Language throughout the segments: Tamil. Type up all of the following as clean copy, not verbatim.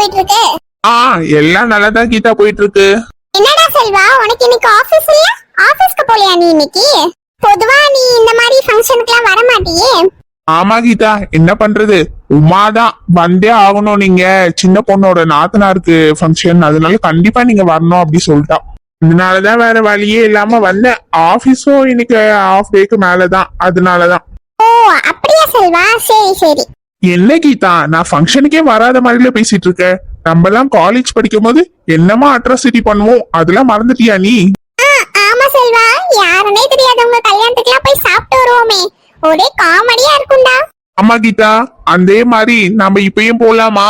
போயிட்டு இருக்கு? எல்லாம் நல்லாதான் கீதா போயிட்டு இருக்கு. என்னடா செல்வா, உனக்கு இன்னைக்கு ஆபீஸ் இல்ல? ஆபீஸ்க்கு போலியா நீ இன்னைக்கு? பொதுவா நீ இந்த மாதிரி ஃபங்க்ஷனுக்குலாம் வர மாட்டியே. ஆமா கீதா, என்ன பண்றது, உமாதான் வந்தே ஆகணும். நீங்க சின்ன பொண்ணோட நாத்தனாருக்கு ஃபங்க்ஷன், அதனால கண்டிப்பா நீங்க வரணும் அப்படி சொல்லிட்டா. இதனாலதான் வேற வழியே இல்லாம வந்தேன். ஆபீஸும் இன்னைக்கு ஆஃப் டேக்கு மேலதான், அதனாலதான். ஓ அப்படியா செல்வா, சரி சரி. என்ன கீதா, நான் ஃபங்க்ஷனுக்கே வராத மாதிரில பேசிட்டு இருக்க? நம்ம எல்லாம் காலேஜ் படிக்கும் போது என்னமா அட்ராசிட்டி பண்ணுவோம், அதெல்லாம் மறந்துட்டியா நீ? ஆமா செல்வா, யாருன்னே தெரியாதவங்க கல்யாணத்துக்குலாம் போய் சாப்பிட்டு வருவோமே, ஒரே காமெடியா இருக்கும்டா. ஆமா கீதா, அதே மாதிரி நம்ம இப்பயும் போலாமா?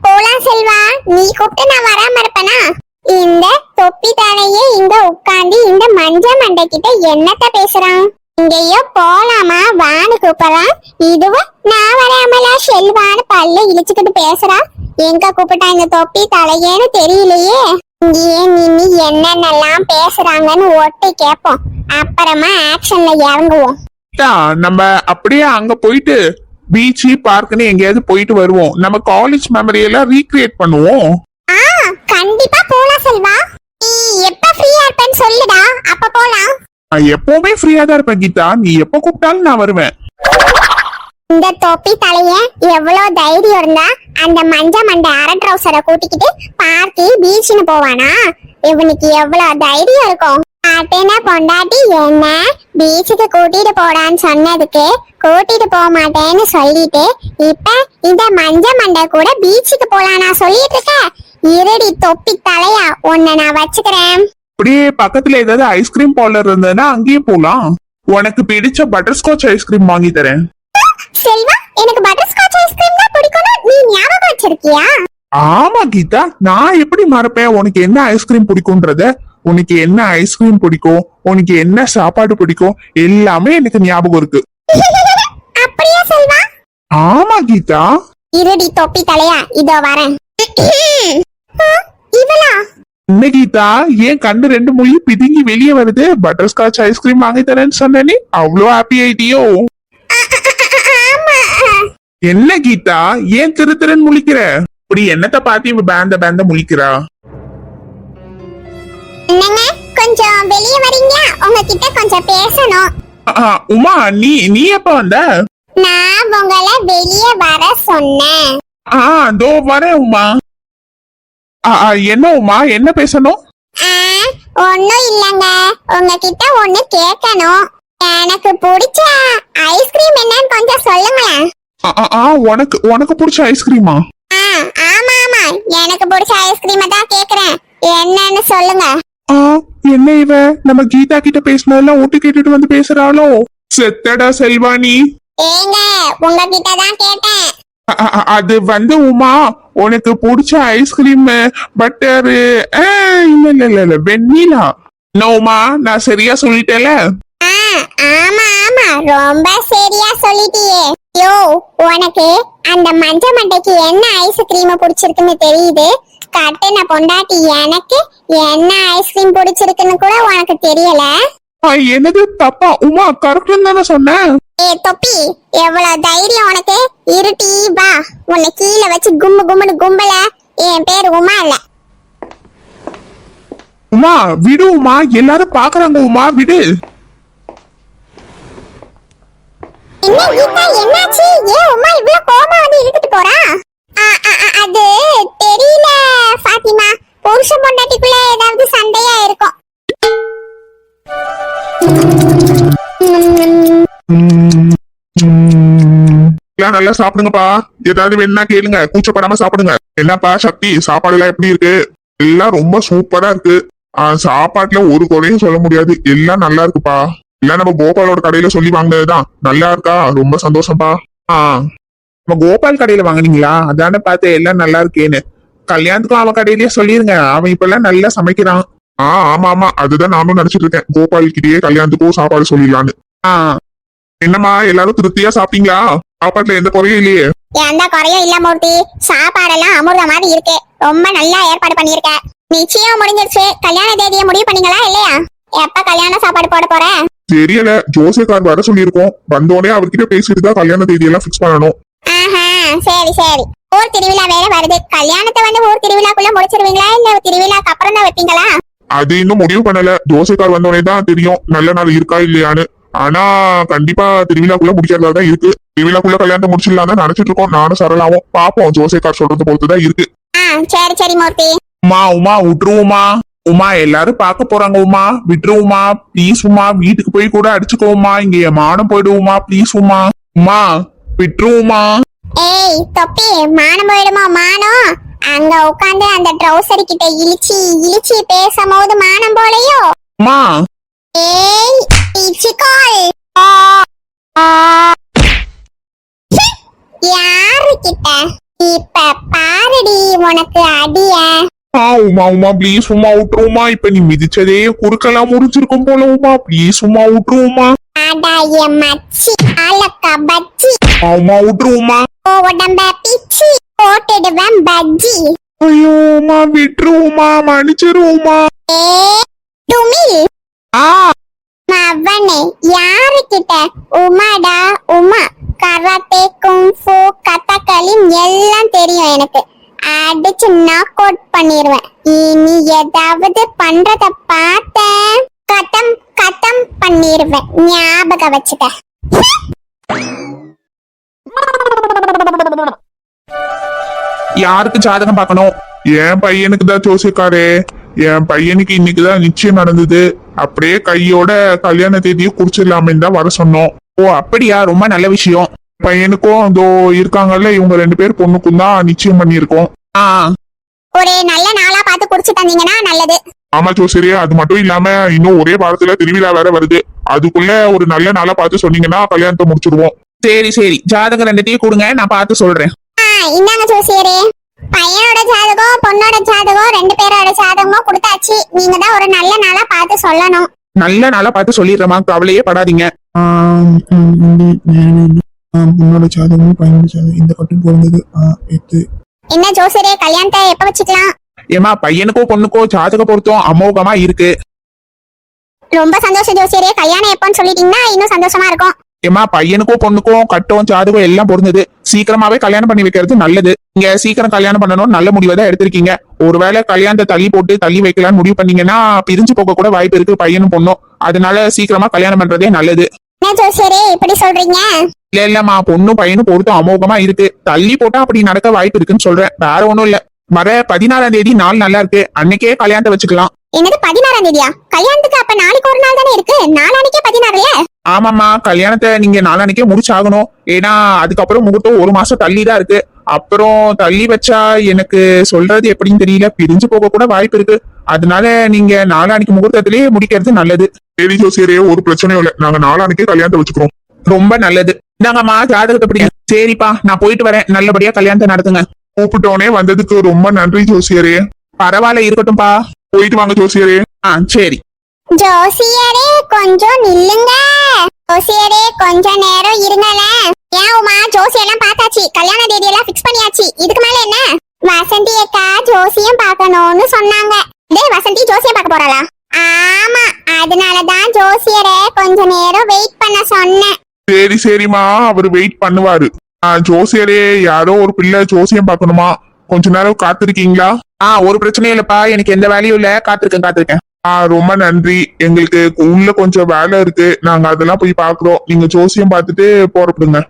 போலாம் செல்வா, நீ கூப்பிட்டு நான் வராம இருப்பேனா? இந்த தொப்பி தானையே இங்க உட்காந்து இந்த மஞ்ச மண்டை கிட்ட என்னத்த பேசுறான்? இங்கேயோ போலாமா வான்னு கூப்பிடறான். இதுவும் நான் வராமலா செல்வான்னு பல்ல இழிச்சுக்கிட்டு பேசுறா. எங்க கூப்பிட்டா இந்த தொப்பி தலையேன்னு தெரியலையே. இங்கேயே நின்னு என்னென்னலாம் பேசுறாங்கன்னு ஒட்டு கேப்போம், அப்புறமா ஆக்ஷன்ல இறங்குவோம். நம்ம அப்படியே அங்க போயிட்டு பீச் பார்க்னு எங்கேயாவது போயிட்டு வருவோம். நம்ம காலேஜ் மெமரி எல்லாம் ரீக்ரியேட் பண்ணுவோம். கண்டிப்பா போலாம் செல்வா. நீ எப்ப ஃப்ரீயா இருப்பேன்னு சொல்லுடா, அப்ப போலாம். நான் எப்பவுமே ஃப்ரீயா தான் இருப்பேன் கீதா, நீ எப்ப கூப்பிட்டாலும் நான் வருவேன். இந்த தொப்பி தலைய எவ்வளவு தைரியம் இருந்தா அந்த மஞ்ச மண்டை அரை ட்ரௌசரை கூட்டிக்கிட்டு பார்க்கு பீச்னு போவானா? இவனுக்கு எவ்வளவு தைரியம் இருக்கும்? பாட்டேனா பொண்டாட்டி என்ன பீச்சுக்கு கூட்டிட்டு போடான்னு சொன்னதுக்கு கூட்டிட்டு போக மாட்டேன்னு சொல்லிட்டு இப்ப இந்த மஞ்ச மண்டை கூட பீச்சுக்கு போலாம் நான் சொல்லிட்டு இருக்க. இருடி தொப்பி தலையா, உன்னை நான் வச்சுக்கிறேன். அப்படியே பக்கத்துல ஏதாவது ஐஸ்கிரீம் பார்லர் இருந்ததுன்னா அங்கேயும் போலாம். உனக்கு பிடிச்ச பட்டர்ஸ்காட்ச் ஐஸ்கிரீம் வாங்கி தரேன். செல்வா, எனக்கு பட்டர்ஸ்காட்ச் ஐஸ்கிரீம் தான் பிடிக்கும்னு நீ ஞாபகம் வச்சிருக்கியா? ஆமா கீதா, நான் எப்படி மறப்பேன் உனக்கு என்ன ஐஸ்கிரீம் பிடிக்கும்ன்றத. உனக்கு என்ன ஐஸ்கிரீம் பிடிக்கும், உனக்கு என்ன சாப்பாடு பிடிக்கும், எல்லாமே எனக்கு ஞாபகம் இருக்கு. அப்படியா செல்வா? ஆமா கீதா. இருடி தொப்பி தலையா, இதோ வரேன். இவளா? என்ன கீதா, ஏன் கண்ணு ரெண்டு மொழி பிதுங்கி வெளியே வருது? பட்டர்ஸ்காட்ச் ஐஸ்கிரீம் வாங்கி தரேன்னு சொன்னே, அவ்வளோ ஹாப்பி ஆயிட்டியோ? என்ன கீதா, ஏன் திரு திருன்னு முழிக்கிற? இப்படி என்னத்த பார்த்து இவ பேந்த பேந்த முழிக்கிறா? என்னங்க, கொஞ்சம் வெளியே வரீங்களா? உங்ககிட்ட கொஞ்சம் பேசணும். உமா, நீ எப்ப வந்த? நான் உங்களை வெளியே வர சொன்னேன். தோ வரேன் உமா. என்ன உமா, என்ன பேசணும்? ஒண்ணும் இல்லங்க, உங்ககிட்ட ஒண்ணு கேட்கணும். எனக்கு பிடிச்ச ஐஸ்கிரீம் என்னன்னு கொஞ்சம் சொல்லுங்களேன். உனக்கு பிடிச்ச ஐஸ்கிரீமா? ஆமா ஆமா, எனக்கு பிடிச்ச ஐஸ்கிரீம் தான் கேக்குறேன், என்னன்னு சொல்லுங்க. என்ன இவ நம்ம கீதா கிட்ட பேசினதெல்லாம் ஒட்டு கேட்டுட்டு வந்து பேசுறாளோ? செத்தடா செல்வானி. ஏங்க, உங்ககிட்ட தான் கேட்டேன். அது வந்து உமா, உனக்கு பிடிச்ச ஐஸ்கிரீம் பட்டரு இல்ல வெண்ணிலா. உமா, நான் சரியா சொல்லிட்டேல? ஆமா ஆமா, ரொம்ப சரியா சொல்லிட்டியே. யோ, உனக்கு அந்த மஞ்ச மண்டைக்கு என்ன ஐஸ்கிரீம் பிடிச்சிருக்குன்னு தெரியுது. கட்டுன பொண்டாட்டி எனக்கு என்ன ஐஸ்கிரீம் பிடிச்சிருக்குன்னு கூட உனக்கு தெரியல. என்னது தப்பா? உமா கரெக்ட் தானே சொன்னேன். தொப்பி, எவ்வளவு தைரியம் உனக்கு? இருட்டி வா, உன்னை கீழே வச்சு கும்பு கும்புன்னு கும்பல. என் பேரு உமா இல்ல. உமா விடு உமா, எல்லாரும் பாக்குறாங்க உமா, விடு. என்ன கீதா, என்னாச்சு? ஏன் உமா இவ்ளோ கோபமா வந்து இழுத்துட்டு போறா? அது தெரியல ஃபாத்திமா, புருஷன் பொண்டாட்டிக்குள்ள ஏதாவது சண்டையா இருக்கும். நல்லா சாப்பிடுங்கப்பா, ஏதாவது வேணும்னா கேளுங்க, கூச்சப்படாம சாப்பிடுங்க. என்னப்பா சக்தி, சாப்பாடு எல்லாம் எப்படி இருக்கு? எல்லாம் ரொம்ப சூப்பரா இருக்கு. சாப்பாட்டுல ஒரு குறையும் சொல்ல முடியாது, எல்லாம் நல்லா இருக்குப்பா. எல்லாம் நம்ம கோபாலோட கடையில சொல்லி வாங்கினதுதான். நல்லா இருக்கா? ரொம்ப சந்தோஷம்ப்பா. நம்ம கோபால் கடையில வாங்கினீங்களா? அதானே பார்த்தேன் எல்லாம் நல்லா இருக்கேன்னு. கல்யாணத்துக்கும் அவன் கடையிலயே சொல்லிருங்க, அவன் இப்ப எல்லாம் நல்லா சமைக்கிறான். ஆமா ஆமா, அதுதான் நானும் நினைச்சிட்டு இருக்கேன், கோபால் கிட்டயே கல்யாணத்துக்கும் சாப்பாடு சொல்லிடலான்னு. என்னம்மா, எல்லாரும் திருப்தியா சாப்பிட்டீங்களா? சாப்பாட்டுல எந்த குறையும் இல்லையே? எந்த குறையும் இல்ல மூர்த்தி, சாப்பாடெல்லாம் அமிர்த மாதிரி இருக்கு. ரொம்ப நல்லா ஏற்பாடு பண்ணிருக்க. நிச்சயம் முடிஞ்சிருச்சு. கல்யாண தேதியை முடிவு பண்ணீங்களா இல்லையா? எப்ப கல்யாண சாப்பாடு போட போற? தெரியல, ஜோசியக்கார் வர சொல்லியிருக்கோம். வந்தோடனே அவர்கிட்ட பேசிட்டு தான் கல்யாண தேதி எல்லாம் பிக்ஸ் பண்ணணும். சரி சரி. ஊர் திருவிழா வேற வருது. கல்யாணத்தை வந்து ஊர் திருவிழாக்குள்ள முடிச்சிருவீங்களா இல்ல திருவிழாக்கு அப்புறம் தான் வைப்பீங்களா? அது இன்னும் முடிவு பண்ணல. ஜோசிக்கார் வந்தோடனே தான் தெரியும் நல்ல நாள் இருக்கா இல்லையான்னு. ஆனா கண்டிப்பா திருவிழாக்குள்ள முடிக்கிறதா தான் இருக்கு. திருவிழாக்குள்ள கல்யாணத்தை முடிச்சிடலாம் தான் நினைச்சிட்டு இருக்கோம். நானும் சரளாவும் பாப்போம். ஜோசிக்கார் சொல்றது பொறுத்துதான் இருக்கு. சரி சரி மூர்த்தி. உமா உமா விட்டுருவோமா? உமா எல்லாரும் பார்க்க போறாங்க. உமா விட்டுருவோமா ப்ளீஸ். உமா வீட்டுக்கு போய் கூட அடிச்சுக்கோமா. இங்க என் மானம் போயிடுவோமா ப்ளீஸ். உமா உமா விட்டுருவோமா? ஏய் தொப்பி, மானம் போயிடுமா? மானம் அங்க உட்காந்து அந்த ட்ரௌசர் கிட்ட இழிச்சி இழிச்சி பேசும்போது மானம் போலையோ? உமா ஏய் இச்சிகால், யாரு கிட்ட இப்ப பாருடி உனக்கு அடிய. உமா உமா ப்ளீஸ். உமா விட்டுருவோமா? இப்ப நீ மிதிச்சதே குறுக்கெல்லாம் முடிச்சிருக்கும் போல. உமா ப்ளீஸ். உமா விட்டுருவோமா? அடாய மச்சி அலக்க பச்சி, உமா விட்டுருவோமா? உடம்ப பிச்சி போட்டுடுவேன் பஜ்ஜி. ஐயோ உமா விட்டுருவோமா? மன்னிச்சிருவோமா? ஏய் டுமில் மவனே, யாரு கிட்ட? உமாடா உமா. கராத்தே குங்ஃபு கதகளி எல்லாம் தெரியும் எனக்கு. அடிச்சு நாக் அவுட் பண்ணிடுவேன். இனி ஏதாவது பண்றத பார்த்தேன் கட்டம் கட்டம் பண்ணிடுவேன். ஞாபகம் வச்சுக்க. யாருக்கு ஜாதகம் பார்க்கணும்? என் பையனுக்கு தான் ஜோசிக்காரே. என் பையனுக்கு இன்னைக்குதான் நிச்சயம் நடந்தது. அப்படியே கையோட கல்யாண தேதியை குறிச்சிடலாமே தான் வர சொன்னோம். ஓ அப்படியா? ரொம்ப நல்ல விஷயம். பையனுக்கும் இதோ இருக்காங்கல்ல, இவங்க 2 பேர் பொண்ணுக்கும் தான் நிச்சயம் பண்ணியிருக்கோம். ஆ ஒரு நல்ல நாளா பார்த்து குடிச்சு தந்தீங்கன்னா நல்லது. ஆமா ஜோசியரே, அது மட்டும் இல்லாம இன்னும் ஒரே வாரத்துல திருவிழா வேற வருது. அதுக்குள்ள ஒரு நல்ல நாளா பார்த்து சொன்னீங்கன்னா கல்யாணத்தை முடிச்சிடுவோம். சரி சரி, ஜாதகம் 2த்தையும் கொடுங்க, நான் பார்த்து சொல்றேன். இந்தாங்க ஜோசியரே, பையனோட ஜாதகம் பொண்ணோட ஜாதகம் 2 பேரோட ஜாதகமும் கொடுத்தாச்சு. நீங்க தான் ஒரு நல்ல நாளா பார்த்து சொல்லணும். நல்ல நாளா பார்த்து சொல்லிடுறேமா, கவலையே படாதீங்க. உன்னோட ஜாதகமும் பையனோட ஜாதகம் இந்த கட்டும் பிறந்தது. என்ன ஜோசியரே, கல்யாணத்தை எப்ப வச்சுக்கலாம்? ஏமா பையனுக்கோ பொண்ணுக்கோ ஜாதக பொருத்தம் அமோகமா இருக்கு. ரொம்ப சந்தோஷம் ஜோசியரே, கல்யாணம் எப்பன்னு சொல்லிட்டீங்கன்னா இன்னும் சந்தோஷமா இருக்கும். ஏமா பையனுக்கோ பொண்ணுக்கோ கட்டம் ஜாதகம் எல்லாம் பொருந்தது. சீக்கிரமாவே கல்யாணம் பண்ணி வைக்கிறது நல்லது. நீங்க சீக்கிரம் கல்யாணம் பண்ணணும் நல்ல முடிவை தான் எடுத்திருக்கீங்க. ஒருவேளை கல்யாணத்தை தள்ளி போட்டு தள்ளி வைக்கலாம்னு முடிவு பண்ணீங்கன்னா பிரிஞ்சு போக கூட வாய்ப்பு இருக்கு பையனும் பொண்ணும். அதனால சீக்கிரமா கல்யாணம் பண்றதே நல்லது. என்ன ஜோசியரே இப்படி சொல்றீங்க? இல்ல இல்லம்மா, பொண்ணும் பையனும் பொருத்தம் அமோகமா இருக்கு. தள்ளி போட்டா அப்படி நடக்க வாய்ப்பு இருக்குன்னு சொல்றேன், வேற ஒண்ணும் இல்ல. வர 16ஆம் தேதி நாள் நல்லா இருக்கு, அன்னைக்கே கல்யாணத்தை வச்சுக்கலாம். என்னது 16ஆம் தேதியா? கல்யாணத்துக்கு அப்ப நாளைக்கு ஒரு நாள் தானே இருக்கு. நாளானிக்கே 16 ஆமாம்மா, கல்யாணத்தை நீங்க நாளானிக்கே முடிச்சாகணும். ஏன்னா அதுக்கப்புறம் முகூர்த்தம் 1 மாசம் தள்ளி தான் இருக்கு. அப்புறம் தள்ளி வச்சா எனக்கு சொல்றது எப்படின்னு தெரியல, பிரிஞ்சு போக கூட வாய்ப்பு இருக்கு. அதனால நீங்க நாளானிக்கு முகூர்த்தத்திலேயே முடிக்கிறது நல்லது. சரி ஜோசியரே, ஒரு பிரச்சனையும் இல்லை. நாங்க நாளானிக்கே கல்யாணத்தை வச்சுக்கிறோம். ரொம்ப நல்லது. இந்தாங்கம்மா ஜாதகத்தை பிடிங்க. சரிப்பா, நான் போயிட்டு வரேன். நல்லபடியா கல்யாணத்தை நடத்துங்க. கூப்பிட்டோனே வந்ததுக்கு ரொம்ப நன்றி ஜோசியரே. பரவாயில்ல, இருக்கட்டும்பா. போயிட்டு வாங்க ஜோசியரே. சரி. ஜோசியரே கொஞ்சம் நில்லுங்க. ஜோசியரே கொஞ்ச நேரம் இருங்களேன். ஏன் உமா, ஜோசியெல்லாம் பார்த்தாச்சு, கல்யாண தேதி எல்லாம் பிக்ஸ் பண்ணியாச்சு. இதுக்கு மேல என்ன? வசந்தி அக்கா ஜோசியம் பார்க்கணும்னு சொன்னாங்க. டேய் வசந்தி, ஜோசியம் பார்க்க போறாளா? ஆமா, அதனாலதான் ஜோசியரை கொஞ்ச நேரம் வெயிட் பண்ண சொன்னேன். சரி சரிம்மா, அவரு வெயிட் பண்ணுவாரு. ஜோசியரே, யாரோ ஒரு பிள்ளை ஜோசியம் பார்க்கணுமா, கொஞ்ச நேரம் காத்திருக்கீங்களா? ஒரு பிரச்சனையும் இல்லப்பா, எனக்கு எந்த வேலையும் இல்ல. காத்திருக்கேன். ரொம்ப நன்றி. எங்களுக்கு உள்ள கொஞ்சம் வேலை இருக்கு, நாங்க அதெல்லாம் போய் பாக்குறோம். நீங்க ஜோசியம் பார்த்துட்டு போறப்படுங்க.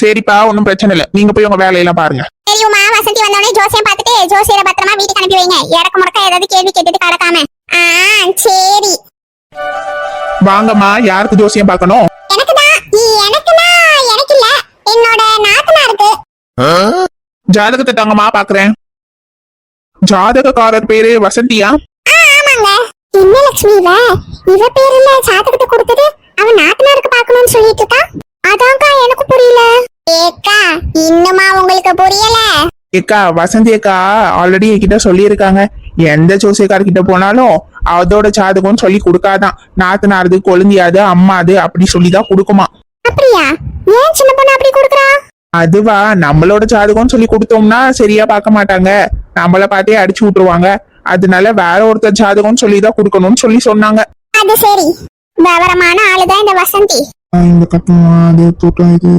சரிப்பா, ஒன்னும் பிரச்சனை இல்ல. நீங்க போய் உங்க வேலையெல்லாம் பாருங்க. சரி உமா, வசந்தி வந்தோடனே ஜோசியம் பார்த்துட்டு ஜோசியரை பத்திரமா வீட்டுக்கு அனுப்பி வைங்க. இறக்க முறக்க ஏதாவது கேள்வி கேட்டுட்டு கிடக்காம. சரி. வாங்கம்மா, யாருக்கு ஜோசியம் பார்க்கணும்? எனக்குதான். எனக்கு இல்ல, என்னோட நாத்தனாருக்கு. ஜாதகத்தை தாங்கம்மா பாக்குறேன். ஜாதகக்காரர் பேரு வசந்தியா? ஆமாங்க. என்ன லட்சுமி இவ பேருல ஜாதகத்தை கொடுத்தது அவன் நாத்தனாருக்கு பார்க்கணும்னு சொல்லிட்டு இருக்கா. அதான்க்கா எனக்கு புரியல. ஏக்கா இன்னுமா உங்களுக்கு புரியல? ஏக்கா, வசந்தி அக்கா ஆல்ரெடி என்கிட்ட சொல்லியிருக்காங்க, எந்த ஜோசியக்காரர்கிட்ட போனாலும் அதோட ஜாதகம் சொல்லி கொடுக்காதான். நாத்தனாரது, கொழுந்தியாது, அம்மாது அப்படி சொல்லிதான் கொடுக்குமா. அப்படியா? ஏன் சின்ன பொண்ணு அப்படி கொடுக்குறா? அதுவா, நம்மளோட ஜாதகம் சொல்லி கொடுத்தோம்னா சரியா பார்க்க மாட்டாங்க, நம்மள பார்த்தே அடிச்சு விட்டுருவாங்க. அதனால வேற ஒருத்தர் ஜாதகம் சொல்லிதான் கொடுக்கணும்னு சொல்லி சொன்னாங்க. அது சரி, விவரமான ஆளுதான் இந்த வசந்தி. இந்த கட்டம் அது தோட்டம் இது.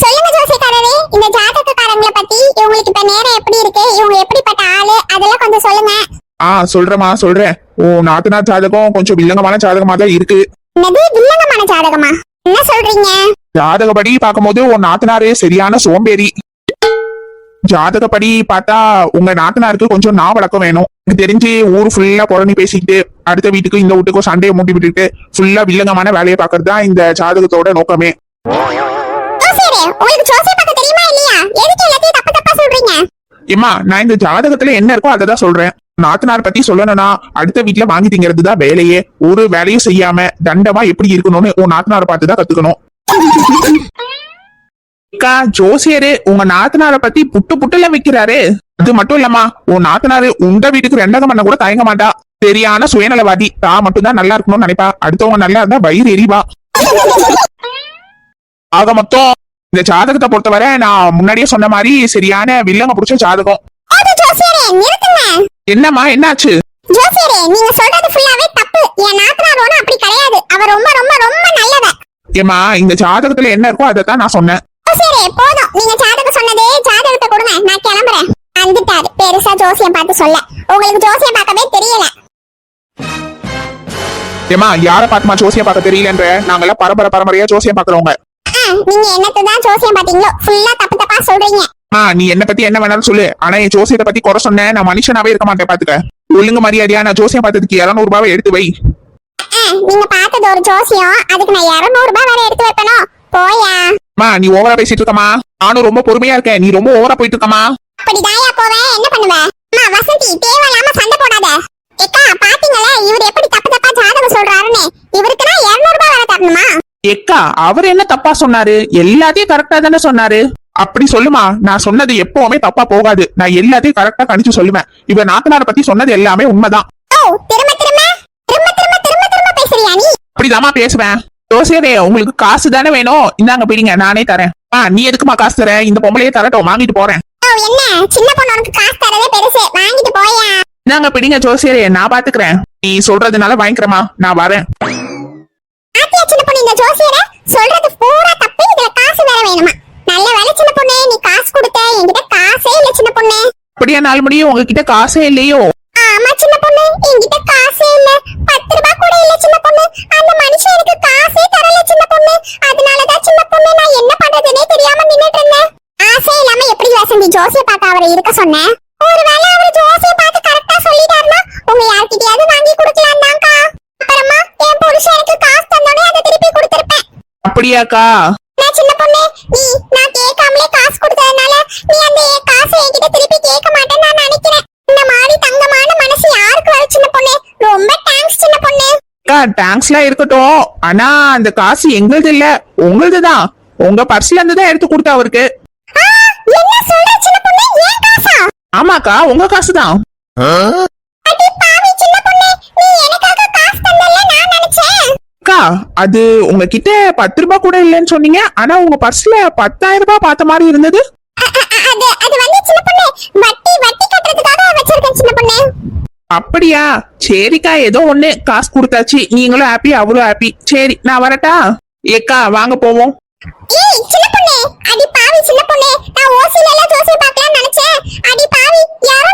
சொல்லுங்க ஜோசியக்காரரே, இந்த ஜாதகக்கார சொந்தக்காரங்களை பத்தி இவங்களுக்கு இப்ப நேரம் எப்படி இருக்கு, இவங்க எப்படிப்பட்ட ஆளு, அதெல்லாம் கொஞ்சம் சொல்லுங்க. சொல்றேம்மா சொல்றேன். ஓ நாத்தனார் ஜாதகம் கொஞ்சம் வில்லங்கமான ஜாதகமா தான் இருக்கு. என்னது வில்லங்கமான ஜாதகமா? என்ன சொல்றீங்க? ஜாதகப்படி பார்க்கும்போது உன் நாத்தனாரு சரியான சோம்பேறி. ஜாதகப்படி பார்த்தா உங்க நாத்தனாருக்கு கொஞ்சம் நாவடக்கம் வேணும். எனக்கு தெரிஞ்சு ஊர் ஃபுல்லா புறணி பேசிக்கிட்டு அடுத்த வீட்டுக்கும் இந்த வீட்டுக்கும் சண்டையை மூட்டி விட்டுட்டு ஃபுல்லா வில்லங்கமான வேலையை பார்க்கறது தான் இந்த ஜாதகத்தோட நோக்கமே. ஜோசியரே, உங்களுக்கு ஜோசியம் பார்க்க தெரியுமா இல்லையா? எதுக்கு எல்லாத்தையும் தப்பு தப்பா சொல்றீங்க? ஏம்மா நான் இந்த ஜாதகத்துல என்ன இருக்கோ அதை தான் சொல்றேன். நாத்தனார் பத்தி சொல்லணும்னா அடுத்த வீட்டுல வாங்கி திங்கிறது தான் வேலையே. ஒரு வேலையும் செய்யாம தண்டமா எப்படி இருக்கணும்னு உன் நாத்தனாரை பார்த்து தான் கத்துக்கணும். அக்கா ஜோசியரு உங்க நாத்தனாரை பத்தி புட்டு புட்டுல வைக்கிறாரு. அது மட்டும் இல்லம்மா உன் நாத்தனாரு உண்ட வீட்டுக்கு ரெண்டகம் பண்ண கூட தயங்க மாட்டா. சரியான சுயநலவாதி. தான் மட்டும் தான் நல்லா இருக்கணும்னு நினைப்பா. அடுத்தவங்க நல்லா இருந்தா வயிறு எரிவா. ஆக மொத்தம் இந்த ஜாதகத்தை பொறுத்தவரை நான் முன்னாடியே சொன்ன மாதிரி சரியான வில்லங்க புடிச்ச ஜாதகம். ஜோசியரே நிறுத்துங்க. என்னம்மா என்னாச்சு? ஜோசியரே, நீங்க சொல்றது ஃபுல்லாவே தப்பு. என் நாத்தனார் ஒண்ணும் அப்படி கிடையாது. அவர் ரொம்ப ரொம்ப ரொம்ப நல்லவ. ஏமா இந்த ஜாதகத்துல என்ன இருக்கோ அதை தான் நான் சொன்னேன். ஜோசியரே போதும், நீங்க ஜாதகம் சொன்னதே. ஜாதகத்தை கொடுங்க, நான் கிளம்புறேன். வந்துட்டாரு பெருசா ஜோசியம் பார்த்து சொல்ல. உங்களுக்கு ஜோசியம் பார்க்கவே தெரியல. ஏமா யார பாத்துமா ஜோசியம் பார்க்க தெரியலன்ற? நாங்கெல்லாம் பரம்பரையா ஜோசியம் பாக்குறவங்க. நீங்க என்னத்தான் ஜோசியம் பாத்தீங்களோ ஃபுல்லா தப்பு தப்பா சொல்றீங்க. நீ என்ன பத்தி என்ன வேணாலும் சொல்லு. ஆனா என் ஜோசியத்தை பத்தி குறை சொன்ன நான் மனுஷனாவே இருக்க மாட்டேன் பாத்துக்க. ஒழுங்கு மரியாதையா நான் ஜோசியம் பார்த்ததுக்கு 200 ரூபாவை எடுத்து வை. நீங்க பார்த்தது ஒரு ஜோசியம், அதுக்கு நான் 200 ரூபாய் வேற எடுத்து வைப்பணும். போயா நீ ஓவரா பேசிட்டு இருக்கமா? நானும் ரொம்ப பொறுமையா இருக்கேன். நீ ரொம்ப ஓவரா போயிட்டு இருக்கமா? அப்படிதாயா போவேன். என்ன பண்ணுவேன்? வசந்தி தேவையில்லாம சண்டை போடாத. ஏக்கா பாத்தீங்களா இவர் எப்படி தப்பு தப்பா ஜாதகம் சொல்றாருன்னு? இவருக்கு நான் 200 ரூபாய் வேற தரணுமா? எக்கா அவர் என்ன தப்பா சொன்னாரு? எல்லாத்தையும் கரெக்டா தானே சொன்னாரு. அப்படி சொல்லுமா. நான் சொன்னது எப்பவுமே தப்பா போகாது. நான் எல்லாத்தையும் கரெக்டா கணிச்சு சொல்லுவேன். இவ நாத்தனார பத்தி சொன்னது எல்லாமே உண்மைதான். திரும்ப பேசுறியா நீ? அப்படிதாமா பேசுவேன். ஜோசியரே உங்களுக்கு காசு தானே வேணும், இந்தாங்க பிடிங்க நானே தரேன். நீ எதுக்குமா காசு தர? இந்த பொம்பளையே தரட்டும், வாங்கிட்டு போறேன். என்ன சின்ன பொண்ணு உனக்கு காசு தரதே பெருசு, வாங்கிட்டு போயா. இந்தாங்க பிடிங்க ஜோசியரே, நான் பாத்துக்கிறேன். நீ சொல்றதுனால வாங்கிக்கிறமா, நான் வரேன். சின்ன பொண்ணு இந்த ஜோசியரை சொல்றது பூரா தப்பு. இதுல காசு வேற வேணுமா? நல்ல வேலை சின்ன பொண்ணு, நீ காசு கொடுத்த. என்கிட்ட காசே இல்ல சின்ன பொண்ணு. அப்படியா நாள் முடியும் உங்ககிட்ட காசே இல்லையோ? ஆமா சின்ன பொண்ணு, என்கிட்ட காசே இல்ல. 10 ரூபாய் கூட இல்ல சின்ன பொண்ணு. அந்த மனுஷன் எனக்கு காசே தரல சின்ன பொண்ணு. அதனாலதான் சின்ன பொண்ணு நான் என்ன பண்றதுன்னே தெரியாம நின்னுட்டு இருந்தேன். ஆசை இல்லாம எப்படி வசந்தி ஜோசிய பார்த்து அவரை இருக்க சொன்னேன்? ஒருவேளை அவர் ஜோசிய பார்த்து கரெக்டா சொல்லிட்டாருன்னா உங்க யார்கிட்டயாவது வாங்கி கொடுக்கலாம் தான்க்கா. அப்புறமா என் புருஷன் எனக்கு காசு தந்தோடனே அதை திருப்பி கொடுத்திருப்பேன். அப்படியாக்கா? நான் சின்ன பொண்ணு, நான் கேட்காமலே காசு கொடுத்ததுனால நீ அந்த காசை என்கிட்ட திருப்பி கேட்க மாட்டேன்னு நான் நினைக்கிறேன். இந்த மாதிரி தங்கமான மனசு யாருக்கு வர சின்ன பொண்ணு? ரொம்ப தேங்க்ஸ் சின்ன பொண்ணு. தேங்க்ஸ்லாம் இருக்கட்டும். ஆனா அந்த காசு எங்களுது இல்ல, உங்களுதுதான். உங்க பர்ஸ்ல இருந்து தான் எடுத்து கொடுத்த அவருக்கு. என்ன சொல்ற சின்ன பொண்ணு? ஏன் காசா? ஆமாக்கா உங்க காசுதான். அடி பாவி சின்ன பொண்ணு, நீ எனக்காக காசு தந்தல்ல நான் நினைச்சேன். அக்கா அது உங்ககிட்ட 10 ரூபாய் கூட இல்லைன்னு சொன்னீங்க. ஆனா உங்க பர்ஸ்ல 10,000 ரூபாய் பார்த்த மாதிரி இருந்தது. அது வந்து சின்ன பொண்ணு வட்டி கட்டுறதுக்காக வச்சிருக்கேன் சின்ன பொண்ணு. அப்படியா? சரிக்கா ஏதோ ஒண்ணு காசு கொடுத்தாச்சு. நீங்களும் ஹாப்பி அவரும் ஹாப்பி. சரி நான் வரட்டா? ஏக்கா வாங்க போவோம். ஏய் சின்ன பொண்ணு, அடி பாவி சின்ன பொண்ணு, நான் ஓசில எல்லாம் ஜோசியம் பார்க்கலாம்னு நினைச்சேன். அடி பாவி யாரோ